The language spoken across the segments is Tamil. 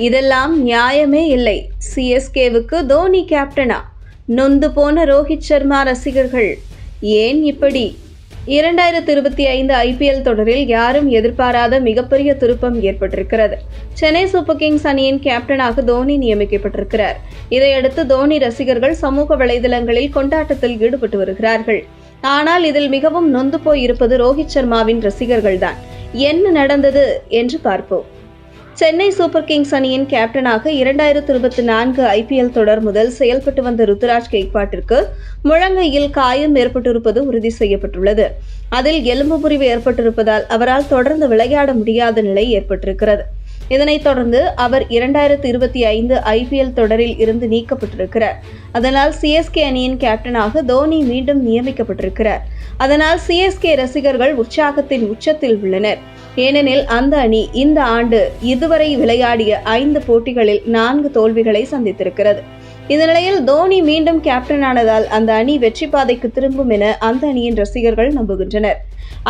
இதெல்லாம் நியாயமே இல்லை. சிஎஸ்கேவுக்கு தோனி கேப்டனா? நொந்து போன ரோஹித் சர்மா ரசிகர்கள் ஏன் இப்படி? 2025 ஐபிஎல் தொடரில் யாரும் எதிர்பாராத மிகப்பெரிய திருப்பம் ஏற்பட்டிருக்கிறது. சென்னை சூப்பர் கிங்ஸ் அணியின் கேப்டனாக தோனி நியமிக்கப்பட்டிருக்கிறார். இதையடுத்து தோனி ரசிகர்கள் சமூக வலைதளங்களில் கொண்டாட்டத்தில் ஈடுபட்டு வருகிறார்கள். ஆனால் இதில் மிகவும் நொந்து போய் இருப்பது ரோஹித் சர்மாவின் ரசிகர்கள்தான். என்ன நடந்தது என்று பார்ப்போம். சென்னை சூப்பர் கிங்ஸ் அணியின் கேப்டனாக 2024 ஐபிஎல் தொடர் முதல் செயல்பட்டு வந்த ருத்துராஜ் கெய்க்வாட்டிற்கு முழங்கையில் காயம் ஏற்பட்டிருப்பது உறுதி செய்யப்பட்டுள்ளது. அதில் எலும்பு முறிவு ஏற்பட்டிருப்பதால் அவரால் தொடர்ந்து விளையாட முடியாத நிலை ஏற்பட்டிருக்கிறது. இதனைத் தொடர்ந்து அவர் 2025 ஐபிஎல் தொடரில் இருந்து நீக்கப்பட்டிருக்கிறார். அதனால் சிஎஸ்கே அணியின் கேப்டனாக தோனி மீண்டும் நியமிக்கப்பட்டிருக்கிறார். அதனால் சிஎஸ்கே ரசிகர்கள் உற்சாகத்தின் உச்சத்தில் உள்ளனர். ஏனெனில் அந்த அணி இந்த ஆண்டு இதுவரை விளையாடிய 5 போட்டிகளில் 4 தோல்விகளை சந்தித்திருக்கிறது. இந்த நிலையில் தோனி மீண்டும் கேப்டனானதால் அந்த அணி வெற்றி பாதைக்கு திரும்பும் என அந்த அணியின் ரசிகர்கள் நம்புகின்றனர்.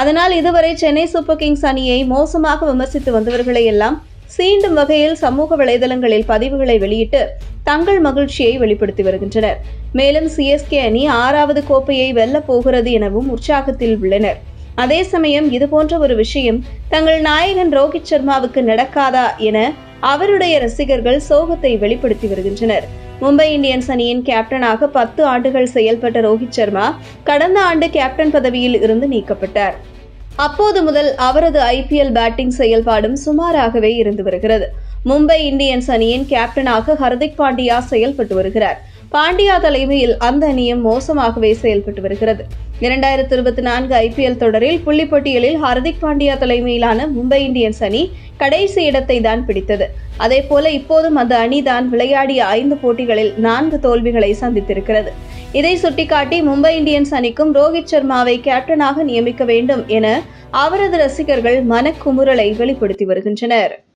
அதனால் இதுவரை சென்னை சூப்பர் கிங்ஸ் அணியை மோசமாக விமர்சித்து வந்தவர்களை எல்லாம் சீண்டும் வகையில் சமூக வலைதளங்களில் பதிவுகளை வெளியிட்டு தங்கள் மகிழ்ச்சியை வெளிப்படுத்தி வருகின்றனர். மேலும் சிஎஸ்கே அணி 6வது கோப்பையை வெல்லப் போகிறது எனவும் உற்சாகத்தில் உள்ளனர். அதே சமயம் இதுபோன்ற ஒரு விஷயம் தங்கள் நாயகன் ரோஹித் சர்மாவுக்கு நடக்காதா என அவருடைய ரசிகர்கள் சோகத்தை வெளிப்படுத்தி வருகின்றனர். மும்பை இந்தியன்ஸ் அணியின் கேப்டனாக 10 ஆண்டுகள் செயல்பட்ட ரோஹித் சர்மா கடந்த ஆண்டு கேப்டன் பதவியில் இருந்து நீக்கப்பட்டார். அப்போது முதல் அவரது ஐபிஎல் பேட்டிங் செயல்பாடும் சுமாராகவே இருந்து வருகிறது. மும்பை இந்தியன்ஸ் அணியின் கேப்டனாக ஹர்திக் பாண்டியா செயல்பட்டு வருகிறார். பாண்டியா தலைமையில் அந்த அணியும் மோசமாகவே செயல்பட்டு வருகிறது. 2024 ஐபிஎல் தொடரில் புள்ளிப்பட்டியலில் ஹர்திக் பாண்டியா தலைமையிலான மும்பை இந்தியன்ஸ் அணி கடைசி இடத்தை தான் பிடித்தது. அதேபோல இப்போதும் அந்த அணிதான் விளையாடிய 5 போட்டிகளில் 4 தோல்விகளை சந்தித்திருக்கிறது. இதை சுட்டிக்காட்டி மும்பை இந்தியன்ஸ் அணிக்கும் ரோஹித் சர்மாவை கேப்டனாக நியமிக்க வேண்டும் என அவரது ரசிகர்கள் மனக்குமுறலை வெளிப்படுத்தி வருகின்றனர்.